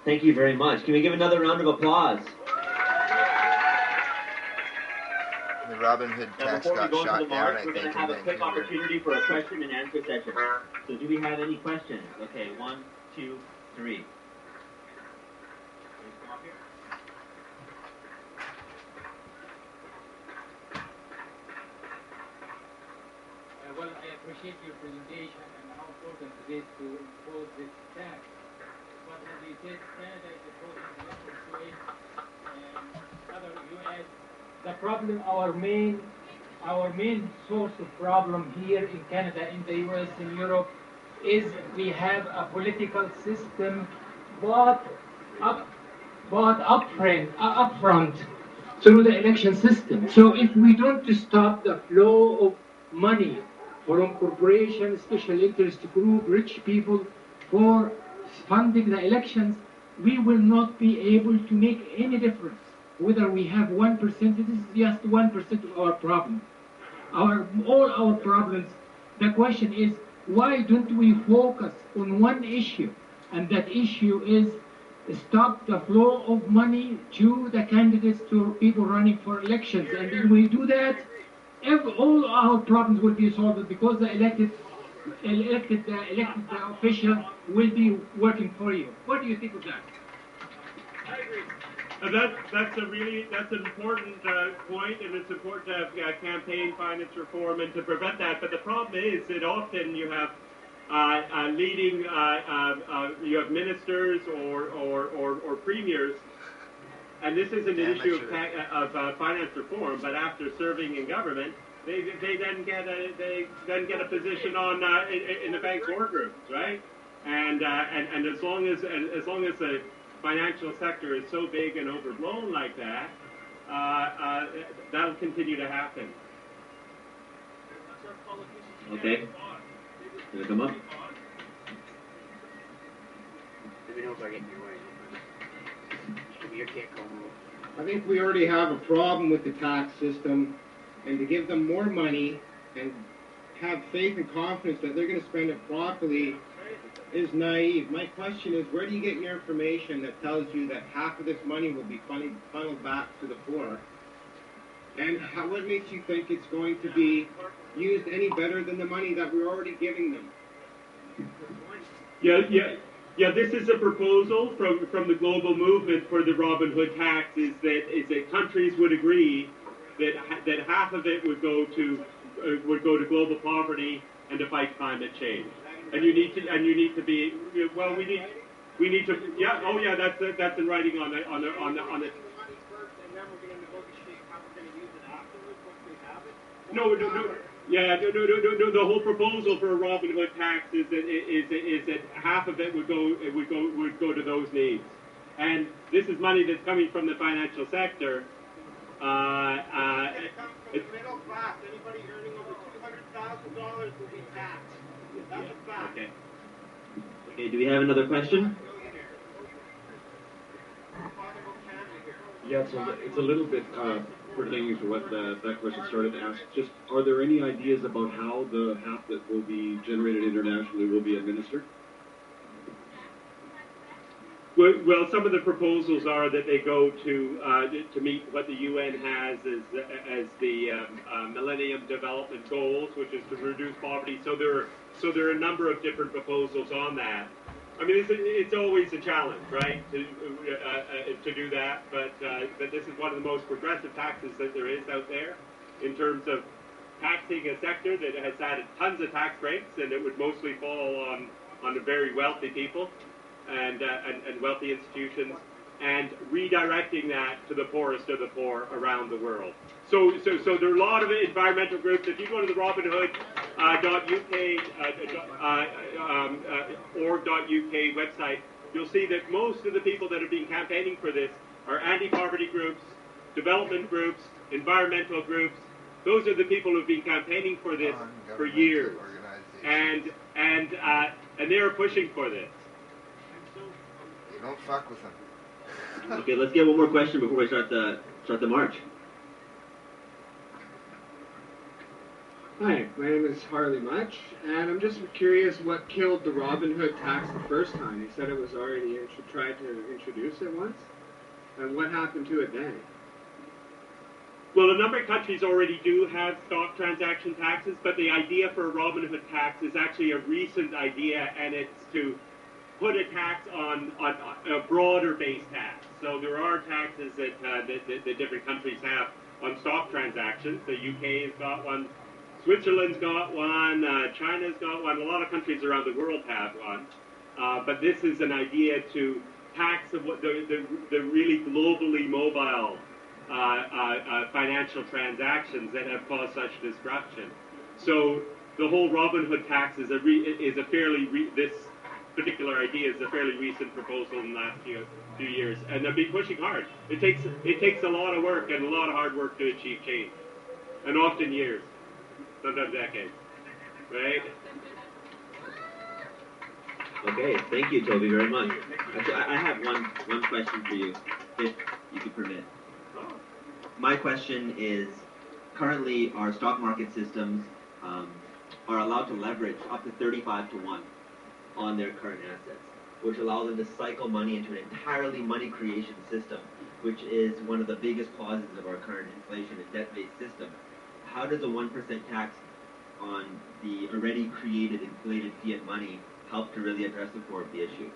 Thank you very much. Can we give another round of applause? The Robinhood tax got shot down, I think, we're going to have a quick opportunity for a question and answer session. So do we have any questions? Okay, 1, 2, 3. Well, I appreciate your presentation and how important it is to impose this tax. But as you said, Canada is opposing this and other U.S. The problem, our main source of problem here in Canada, in the U.S., in Europe, is we have a political system bought upfront through the election system. So if we don't stop the flow of money from corporations, special interest group, rich people for funding the elections, we will not be able to make any difference. Whether we have 1%, this is just 1% of our problem. All our problems, the question is, why don't we focus on one issue? And that issue is stop the flow of money to the candidates, to people running for elections. And if we do that, all our problems will be solved because the elected official will be working for you. What do you think of that? I agree. That's an important point, and it's important to have campaign finance reform and to prevent that. But the problem is that often you have leading, you have ministers or premiers, and this isn't an issue of finance reform. But after serving in government, they then get a position on in the bank boardrooms, right? And as long as the financial sector is so big and overblown like that, that'll continue to happen. Okay. Can I come up? I think we already have a problem with the tax system, and to give them more money and have faith and confidence that they're going to spend it properly is naive. My question is, where do you get your information that tells you that half of this money will be funneled back to the poor? And what makes you think it's going to be used any better than the money that we're already giving them? Yeah. This is a proposal from the global movement for the Robinhood tax. Is that countries would agree that half of it would go to global poverty and to fight climate change. And you need to be well. We need to that's in writing on the. No. The whole proposal for a Robinhood tax is that half of it would go to those needs, and this is money that's coming from the financial sector. It's middle class. Anybody earning over $200,000 will be taxed. That's a fact. Okay. Okay. Do we have another question? Yeah, so it's a little bit pertaining to what that question started to ask. Just, are there any ideas about how the half that will be generated internationally will be administered? Well, some of the proposals are that they go to meet what the UN has as the Millennium Development Goals, which is to reduce poverty. So there are a number of different proposals on that. I mean, it's always a challenge, right, to do that. But this is one of the most progressive taxes that there is out there in terms of taxing a sector that has had tons of tax breaks, and it would mostly fall on the very wealthy people and wealthy institutions, and redirecting that to the poorest of the poor around the world. So there are a lot of environmental groups. If you go to the Robinhood.uk.org.uk website, you'll see that most of the people that have been campaigning for this are anti-poverty groups, development groups, environmental groups. Those are the people who have been campaigning for this for years, and they're pushing for this. Don't fuck with them. Okay, let's get one more question before we start the march. Hi, my name is Harley Much, and I'm just curious what killed the Robinhood tax the first time. You said it was already tried to introduce it once, and what happened to it then? Well, a number of countries already do have stock transaction taxes, but the idea for a Robinhood tax is actually a recent idea, and it's to put a tax on a broader base tax. So there are taxes that different countries have on stock transactions. The UK has got one, Switzerland's got one, China's got one, a lot of countries around the world have one. But this is an idea to tax the really globally mobile financial transactions that have caused such destruction. So the whole Robinhood tax is a fairly this particular idea is a fairly recent proposal in the last few years, and they've been pushing hard. It takes a lot of work and a lot of hard work to achieve change, and often years, sometimes decades, right? Okay, thank you, Toby, very much. Actually, I have one question for you, if you could permit. My question is, currently our stock market systems are allowed to leverage up to 35 to 1 on their current assets, which allows them to cycle money into an entirely money creation system, which is one of the biggest causes of our current inflation and debt-based system. How does a 1% tax on the already created inflated fiat money help to really address the core of the issue?